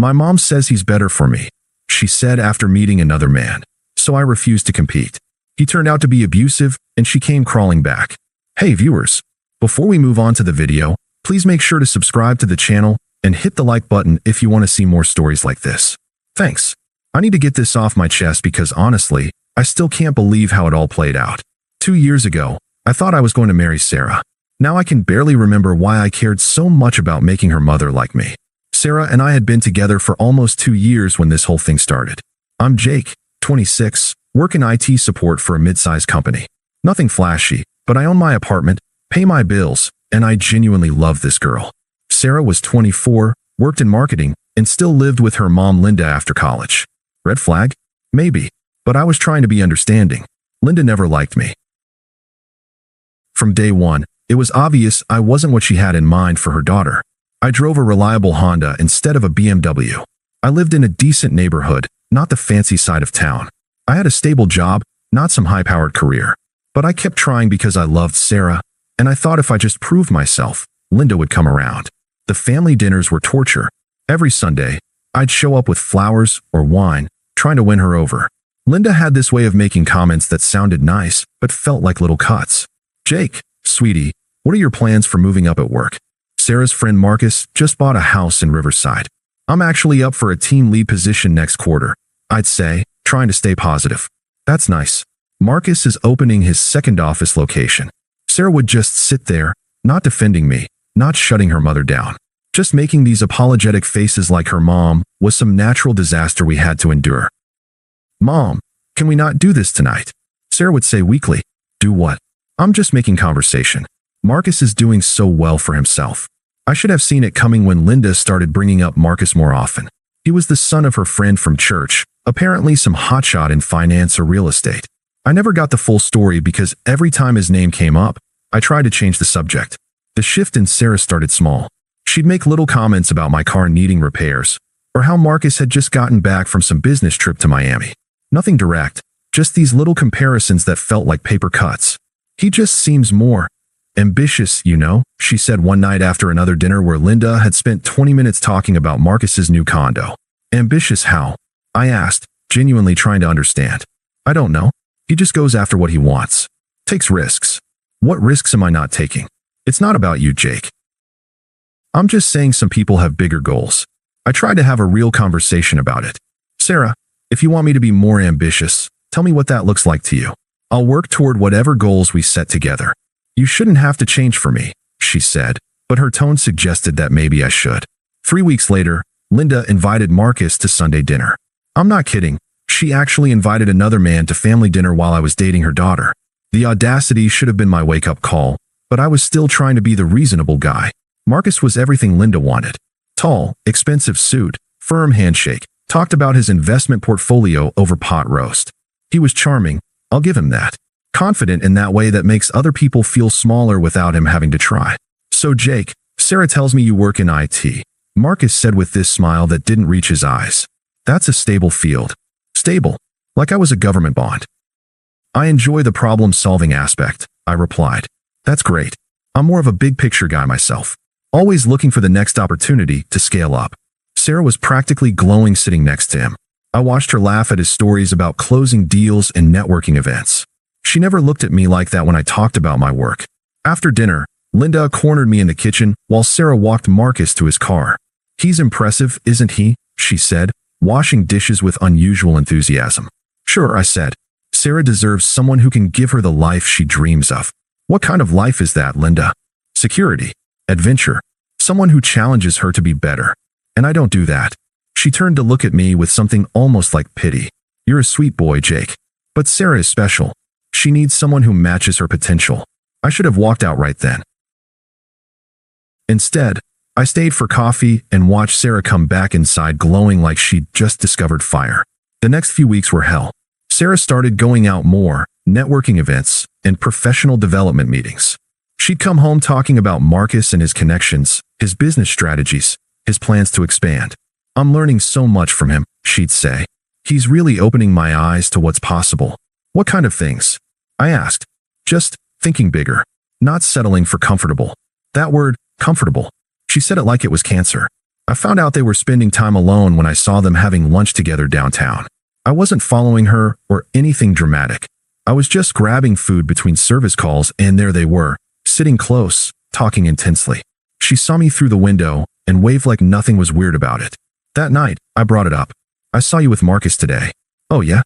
My mom says he's better for me, she said after meeting another man, so I refused to compete. He turned out to be abusive, and she came crawling back. Hey viewers, before we move on to the video, please make sure to subscribe to the channel and hit the like button if you want to see more stories like this. Thanks. I need to get this off my chest because honestly, I still can't believe how it all played out. 2 years ago, I thought I was going to marry Sarah. Now I can barely remember why I cared so much about making her mother like me. Sarah and I had been together for almost 2 years when this whole thing started. I'm Jake, 26, work in IT support for a mid-sized company. Nothing flashy, but I own my apartment, pay my bills, and I genuinely love this girl. Sarah was 24, worked in marketing, and still lived with her mom Linda after college. Red flag? Maybe. But I was trying to be understanding. Linda never liked me. From day one, it was obvious I wasn't what she had in mind for her daughter. I drove a reliable Honda instead of a BMW. I lived in a decent neighborhood, not the fancy side of town. I had a stable job, not some high-powered career. But I kept trying because I loved Sarah, and I thought if I just proved myself, Linda would come around. The family dinners were torture. Every Sunday, I'd show up with flowers or wine, trying to win her over. Linda had this way of making comments that sounded nice, but felt like little cuts. Jake, sweetie, what are your plans for moving up at work? Sarah's friend Marcus just bought a house in Riverside. I'm actually up for a team lead position next quarter, I'd say, trying to stay positive. That's nice. Marcus is opening his second office location. Sarah would just sit there, not defending me, not shutting her mother down. Just making these apologetic faces like her mom was some natural disaster we had to endure. Mom, can we not do this tonight? Sarah would say weakly. Do what? I'm just making conversation. Marcus is doing so well for himself. I should have seen it coming when Linda started bringing up Marcus more often. He was the son of her friend from church, apparently some hotshot in finance or real estate. I never got the full story because every time his name came up, I tried to change the subject. The shift in Sarah started small. She'd make little comments about my car needing repairs, or how Marcus had just gotten back from some business trip to Miami. Nothing direct, just these little comparisons that felt like paper cuts. He just seems more ambitious, you know, she said one night after another dinner where Linda had spent 20 minutes talking about Marcus's new condo. Ambitious how? I asked, genuinely trying to understand. I don't know. He just goes after what he wants. Takes risks. What risks am I not taking? It's not about you, Jake. I'm just saying some people have bigger goals. I tried to have a real conversation about it. Sarah, if you want me to be more ambitious, tell me what that looks like to you. I'll work toward whatever goals we set together. You shouldn't have to change for me, she said, but her tone suggested that maybe I should. 3 weeks later, Linda invited Marcus to Sunday dinner. I'm not kidding. She actually invited another man to family dinner while I was dating her daughter. The audacity should have been my wake-up call, but I was still trying to be the reasonable guy. Marcus was everything Linda wanted. Tall, expensive suit, firm handshake, talked about his investment portfolio over pot roast. He was charming, I'll give him that. Confident in that way that makes other people feel smaller without him having to try. So Jake, Sarah tells me you work in IT. Marcus said with this smile that didn't reach his eyes. That's a stable field. Stable. Like I was a government bond. I enjoy the problem-solving aspect, I replied. That's great. I'm more of a big-picture guy myself. Always looking for the next opportunity to scale up. Sarah was practically glowing sitting next to him. I watched her laugh at his stories about closing deals and networking events. She never looked at me like that when I talked about my work. After dinner, Linda cornered me in the kitchen while Sarah walked Marcus to his car. He's impressive, isn't he? She said, washing dishes with unusual enthusiasm. Sure, I said. Sarah deserves someone who can give her the life she dreams of. What kind of life is that, Linda? Security. Adventure. Someone who challenges her to be better. And I don't do that. She turned to look at me with something almost like pity. You're a sweet boy, Jake. But Sarah is special. She needs someone who matches her potential. I should have walked out right then. Instead, I stayed for coffee and watched Sarah come back inside glowing like she'd just discovered fire. The next few weeks were hell. Sarah started going out more, networking events, and professional development meetings. She'd come home talking about Marcus and his connections, his business strategies, his plans to expand. I'm learning so much from him, she'd say. He's really opening my eyes to what's possible. What kind of things? I asked. Just thinking bigger, not settling for comfortable. That word, comfortable. She said it like it was cancer. I found out they were spending time alone when I saw them having lunch together downtown. I wasn't following her or anything dramatic. I was just grabbing food between service calls, and there they were, sitting close, talking intensely. She saw me through the window and waved like nothing was weird about it. That night, I brought it up. I saw you with Marcus today. Oh yeah?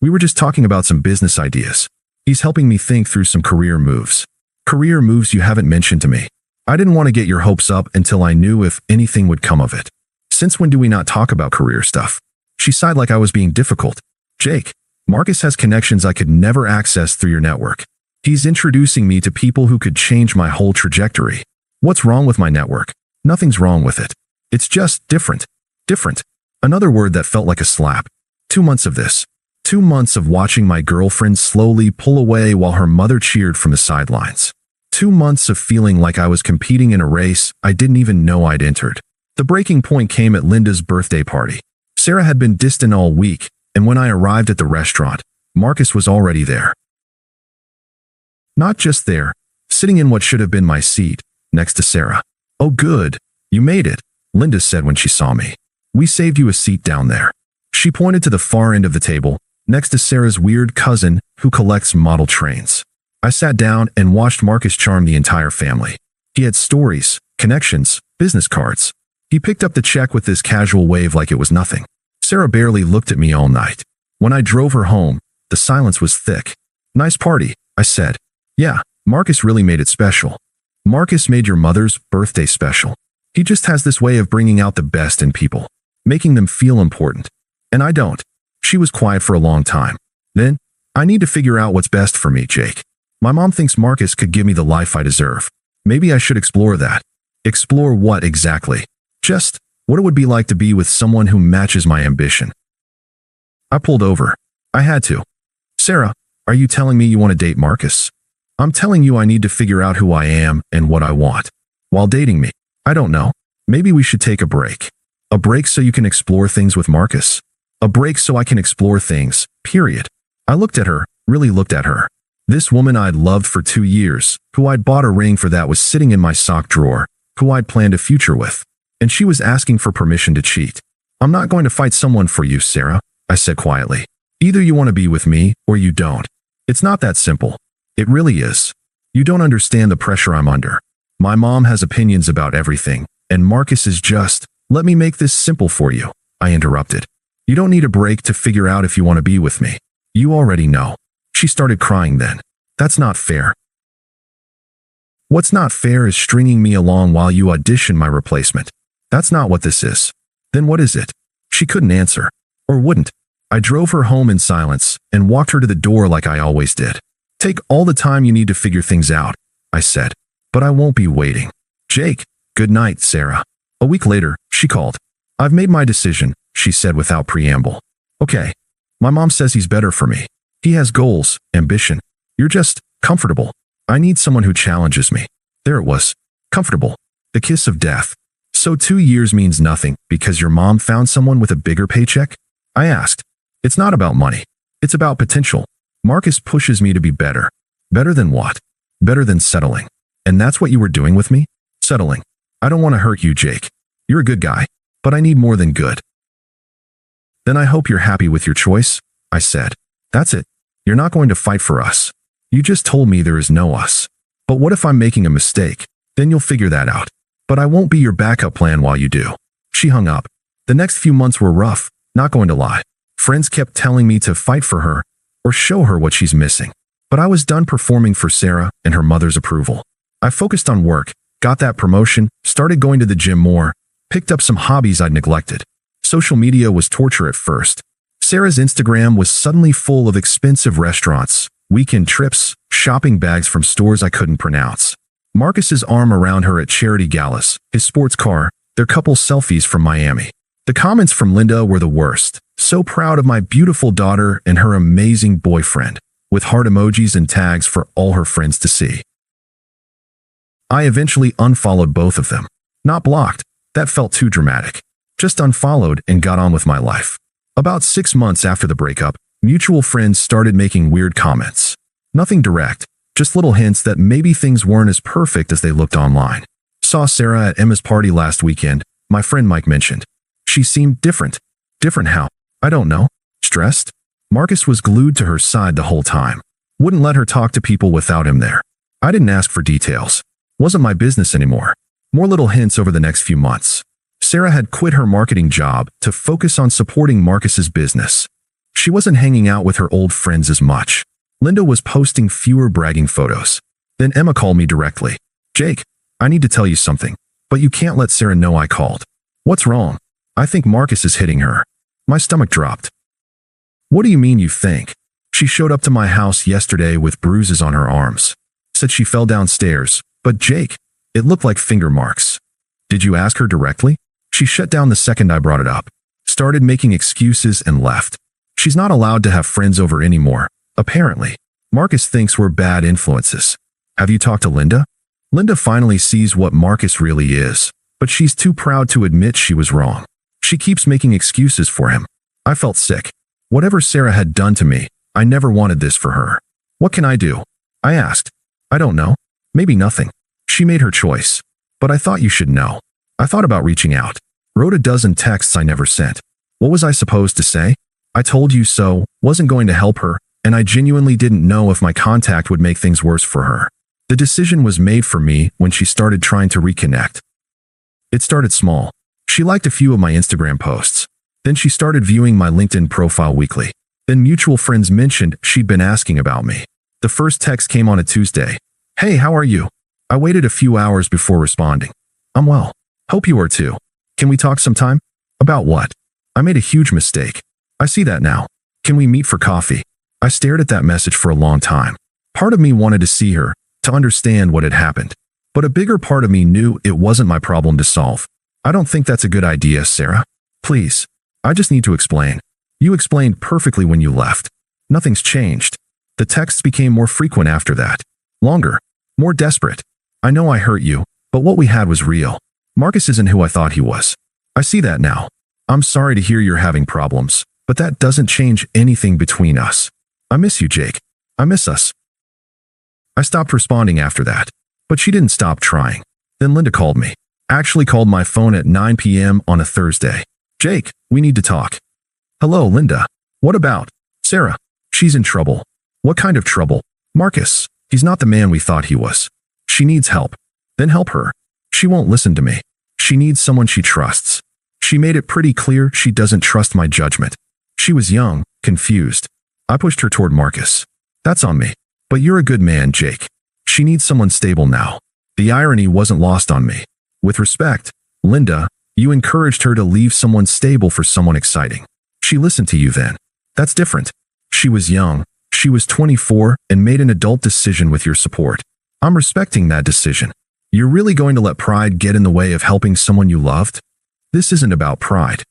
We were just talking about some business ideas. He's helping me think through some career moves. Career moves you haven't mentioned to me. I didn't want to get your hopes up until I knew if anything would come of it. Since when do we not talk about career stuff? She sighed like I was being difficult. Jake, Marcus has connections I could never access through your network. He's introducing me to people who could change my whole trajectory. What's wrong with my network? Nothing's wrong with it. It's just different. Different. Another word that felt like a slap. 2 months of this. 2 months of watching my girlfriend slowly pull away while her mother cheered from the sidelines. 2 months of feeling like I was competing in a race I didn't even know I'd entered. The breaking point came at Linda's birthday party. Sarah had been distant all week, and when I arrived at the restaurant, Marcus was already there. Not just there, sitting in what should have been my seat, next to Sarah. Oh good, you made it, Linda said when she saw me. We saved you a seat down there. She pointed to the far end of the table, next to Sarah's weird cousin who collects model trains. I sat down and watched Marcus charm the entire family. He had stories, connections, business cards. He picked up the check with this casual wave like it was nothing. Sarah barely looked at me all night. When I drove her home, the silence was thick. Nice party, I said. Yeah, Marcus really made it special. Marcus made your mother's birthday special. He just has this way of bringing out the best in people, making them feel important. And I don't. She was quiet for a long time. Then, I need to figure out what's best for me, Jake. My mom thinks Marcus could give me the life I deserve. Maybe I should explore that. Explore what exactly? Just what it would be like to be with someone who matches my ambition. I pulled over. I had to. Sarah, are you telling me you want to date Marcus? I'm telling you I need to figure out who I am and what I want. While dating me, I don't know. Maybe we should take a break. A break so you can explore things with Marcus. A break so I can explore things, period. I looked at her, really looked at her. This woman I'd loved for 2 years, who I'd bought a ring for that was sitting in my sock drawer, who I'd planned a future with. And she was asking for permission to cheat. I'm not going to fight someone for you, Sarah, I said quietly. Either you want to be with me or you don't. It's not that simple. It really is. You don't understand the pressure I'm under. My mom has opinions about everything, and Marcus is just, let me make this simple for you, I interrupted. You don't need a break to figure out if you want to be with me. You already know. She started crying then. That's not fair. What's not fair is stringing me along while you audition my replacement. That's not what this is. Then what is it? She couldn't answer. Or wouldn't. I drove her home in silence and walked her to the door like I always did. Take all the time you need to figure things out, I said. But I won't be waiting. Jake, good night, Sarah. A week later, she called. I've made my decision, she said without preamble. Okay. My mom says he's better for me. He has goals, ambition. You're just comfortable. I need someone who challenges me. There it was. Comfortable. The kiss of death. So 2 years means nothing because your mom found someone with a bigger paycheck? I asked. It's not about money. It's about potential. Marcus pushes me to be better. Better than what? Better than settling. And that's what you were doing with me? Settling. I don't want to hurt you, Jake. You're a good guy, but I need more than good. Then I hope you're happy with your choice, I said. That's it. You're not going to fight for us. You just told me there is no us. But what if I'm making a mistake? Then you'll figure that out. But I won't be your backup plan while you do. She hung up. The next few months were rough, not going to lie. Friends kept telling me to fight for her or show her what she's missing. But I was done performing for Sarah and her mother's approval. I focused on work, got that promotion, started going to the gym more, picked up some hobbies I'd neglected. Social media was torture at first. Sarah's Instagram was suddenly full of expensive restaurants, weekend trips, shopping bags from stores I couldn't pronounce. Marcus's arm around her at charity galas, his sports car, their couple selfies from Miami. The comments from Linda were the worst. So proud of my beautiful daughter and her amazing boyfriend, with heart emojis and tags for all her friends to see. I eventually unfollowed both of them. Not blocked. That felt too dramatic. Just unfollowed and got on with my life. About 6 months after the breakup, mutual friends started making weird comments. Nothing direct, just little hints that maybe things weren't as perfect as they looked online. Saw Sarah at Emma's party last weekend, my friend Mike mentioned. She seemed different. Different how? I don't know. Stressed? Marcus was glued to her side the whole time. Wouldn't let her talk to people without him there. I didn't ask for details. Wasn't my business anymore. More little hints over the next few months. Sarah had quit her marketing job to focus on supporting Marcus's business. She wasn't hanging out with her old friends as much. Linda was posting fewer bragging photos. Then Emma called me directly. Jake, I need to tell you something, but you can't let Sarah know I called. What's wrong? I think Marcus is hitting her. My stomach dropped. What do you mean you think? She showed up to my house yesterday with bruises on her arms. Said she fell downstairs, but Jake, it looked like finger marks. Did you ask her directly? She shut down the second I brought it up. Started making excuses and left. She's not allowed to have friends over anymore, apparently. Marcus thinks we're bad influences. Have you talked to Linda? Linda finally sees what Marcus really is, but she's too proud to admit she was wrong. She keeps making excuses for him. I felt sick. Whatever Sarah had done to me, I never wanted this for her. What can I do? I asked. I don't know. Maybe nothing. She made her choice. But I thought you should know. I thought about reaching out. Wrote a dozen texts I never sent. What was I supposed to say? I told you so, wasn't going to help her, and I genuinely didn't know if my contact would make things worse for her. The decision was made for me when she started trying to reconnect. It started small. She liked a few of my Instagram posts. Then she started viewing my LinkedIn profile weekly. Then mutual friends mentioned she'd been asking about me. The first text came on a Tuesday. Hey, how are you? I waited a few hours before responding. I'm well. Hope you are too. Can we talk sometime? About what? I made a huge mistake. I see that now. Can we meet for coffee? I stared at that message for a long time. Part of me wanted to see her, to understand what had happened. But a bigger part of me knew it wasn't my problem to solve. I don't think that's a good idea, Sarah. Please. I just need to explain. You explained perfectly when you left. Nothing's changed. The texts became more frequent after that. Longer. More desperate. I know I hurt you, but what we had was real. Marcus isn't who I thought he was. I see that now. I'm sorry to hear you're having problems, but that doesn't change anything between us. I miss you, Jake. I miss us. I stopped responding after that, but she didn't stop trying. Then Linda called me. Actually called my phone at 9 p.m. on a Thursday. Jake, we need to talk. Hello, Linda. What about? Sarah. She's in trouble. What kind of trouble? Marcus. He's not the man we thought he was. She needs help. Then help her. She won't listen to me. She needs someone she trusts. She made it pretty clear she doesn't trust my judgment. She was young, confused. I pushed her toward Marcus. That's on me. But you're a good man, Jake. She needs someone stable now. The irony wasn't lost on me. With respect, Linda, you encouraged her to leave someone stable for someone exciting. She listened to you then. That's different. She was young. She was 24 and made an adult decision with your support. I'm respecting that decision. You're really going to let pride get in the way of helping someone you loved? This isn't about pride.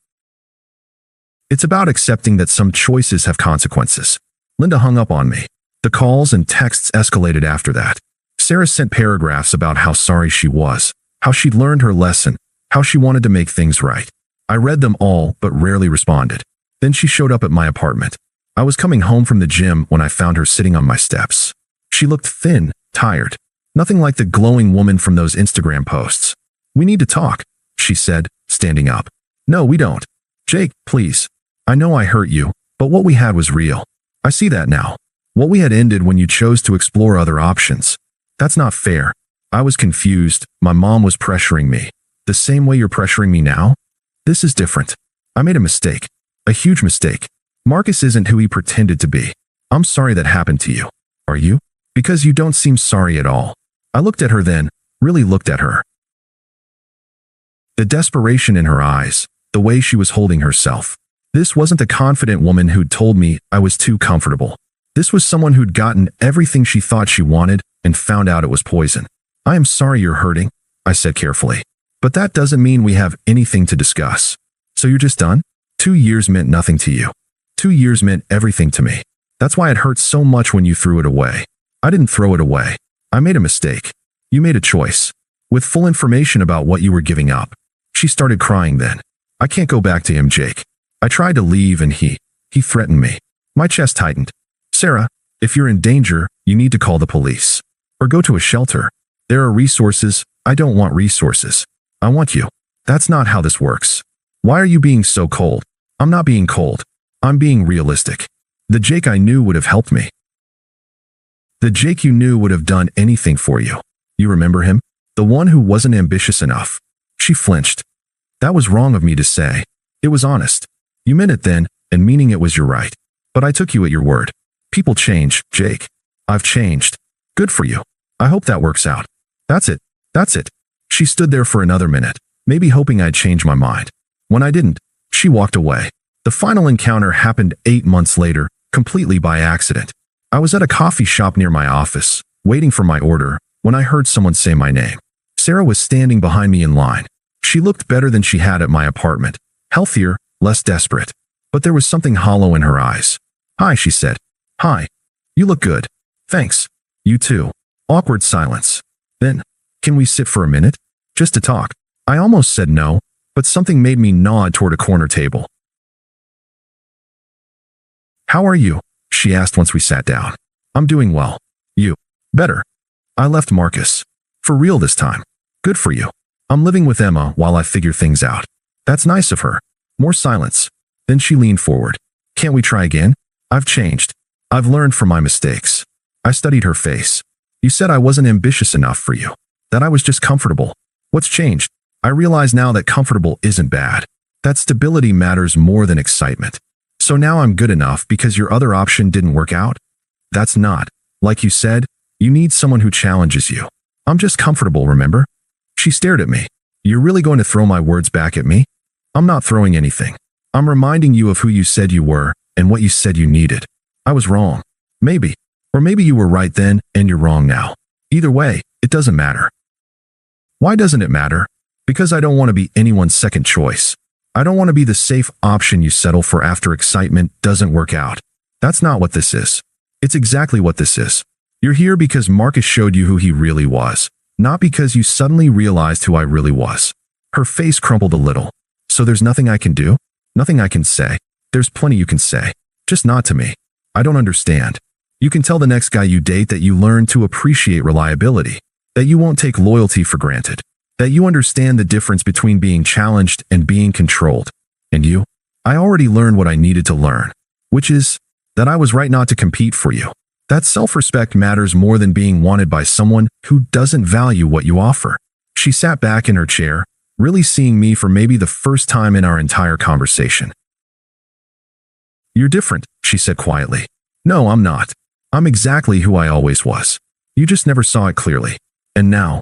It's about accepting that some choices have consequences. Linda hung up on me. The calls and texts escalated after that. Sarah sent paragraphs about how sorry she was, how she'd learned her lesson, how she wanted to make things right. I read them all but rarely responded. Then she showed up at my apartment. I was coming home from the gym when I found her sitting on my steps. She looked thin, tired. Nothing like the glowing woman from those Instagram posts. We need to talk, she said, standing up. No, we don't. Jake, please. I know I hurt you, but what we had was real. I see that now. What we had ended when you chose to explore other options. That's not fair. I was confused. My mom was pressuring me. The same way you're pressuring me now? This is different. I made a mistake. A huge mistake. Marcus isn't who he pretended to be. I'm sorry that happened to you. Are you? Because you don't seem sorry at all. I looked at her then, really looked at her. The desperation in her eyes, the way she was holding herself. This wasn't the confident woman who'd told me I was too comfortable. This was someone who'd gotten everything she thought she wanted and found out it was poison. I am sorry you're hurting, I said carefully. But that doesn't mean we have anything to discuss. So you're just done? 2 years meant nothing to you. 2 years meant everything to me. That's why it hurt so much when you threw it away. I didn't throw it away. I made a mistake. You made a choice. With full information about what you were giving up. She started crying then. I can't go back to him, Jake. I tried to leave and he threatened me. My chest tightened. Sarah, if you're in danger, you need to call the police. Or go to a shelter. There are resources. I don't want resources. I want you. That's not how this works. Why are you being so cold? I'm not being cold. I'm being realistic. The Jake I knew would have helped me. The Jake you knew would have done anything for you. You remember him? The one who wasn't ambitious enough. She flinched. That was wrong of me to say. It was honest. You meant it then, and meaning it was your right. But I took you at your word. People change, Jake. I've changed. Good for you. I hope that works out. That's it. That's it. She stood there for another minute, maybe hoping I'd change my mind. When I didn't, she walked away. The final encounter happened 8 months later, completely by accident. I was at a coffee shop near my office, waiting for my order, when I heard someone say my name. Sarah was standing behind me in line. She looked better than she had at my apartment, healthier, less desperate. But there was something hollow in her eyes. Hi, she said. Hi. You look good. Thanks. You too. Awkward silence. Then, can we sit for a minute? Just to talk. I almost said no, but something made me nod toward a corner table. How are you? She asked once we sat down. I'm doing well. You? Better. I left Marcus. For real this time. Good for you. I'm living with Emma while I figure things out. That's nice of her. More silence. Then she leaned forward. Can't we try again? I've changed. I've learned from my mistakes. I studied her face. You said I wasn't ambitious enough for you. That I was just comfortable. What's changed? I realize now that comfortable isn't bad. That stability matters more than excitement. So now I'm good enough because your other option didn't work out? That's not. Like you said, you need someone who challenges you. I'm just comfortable, remember? She stared at me. You're really going to throw my words back at me? I'm not throwing anything. I'm reminding you of who you said you were and what you said you needed. I was wrong. Maybe. Or maybe you were right then and you're wrong now. Either way, it doesn't matter. Why doesn't it matter? Because I don't want to be anyone's second choice. I don't want to be the safe option you settle for after excitement doesn't work out. That's not what this is. It's exactly what this is. You're here because Marcus showed you who he really was, not because you suddenly realized who I really was. Her face crumpled a little. So there's nothing I can do? Nothing I can say? There's plenty you can say. Just not to me. I don't understand. You can tell the next guy you date that you learn to appreciate reliability, that you won't take loyalty for granted, that you understand the difference between being challenged and being controlled. And you? I already learned what I needed to learn, which is that I was right not to compete for you. That self-respect matters more than being wanted by someone who doesn't value what you offer. She sat back in her chair, really seeing me for maybe the first time in our entire conversation. You're different, she said quietly. No, I'm not. I'm exactly who I always was. You just never saw it clearly. And now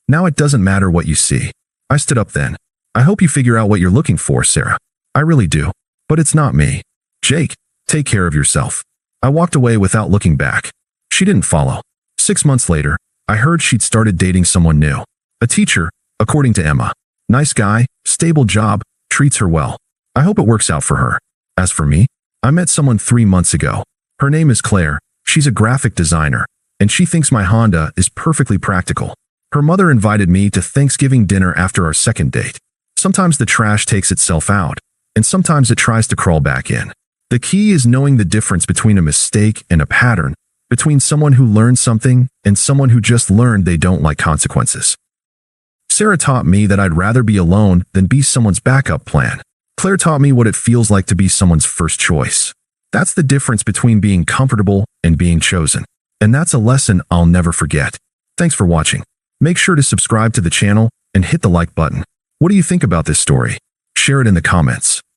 it doesn't matter what you see. I stood up then. I hope you figure out what you're looking for, Sarah. I really do. But it's not me. Jake, take care of yourself. I walked away without looking back. She didn't follow. 6 months later, I heard she'd started dating someone new. A teacher, according to Emma. Nice guy, stable job, treats her well. I hope it works out for her. As for me, I met someone 3 months ago. Her name is Claire. She's a graphic designer, and she thinks my Honda is perfectly practical. Her mother invited me to Thanksgiving dinner after our second date. Sometimes the trash takes itself out, and sometimes it tries to crawl back in. The key is knowing the difference between a mistake and a pattern, between someone who learned something and someone who just learned they don't like consequences. Sarah taught me that I'd rather be alone than be someone's backup plan. Claire taught me what it feels like to be someone's first choice. That's the difference between being comfortable and being chosen. And that's a lesson I'll never forget. Thanks for watching. Make sure to subscribe to the channel and hit the like button. What do you think about this story? Share it in the comments.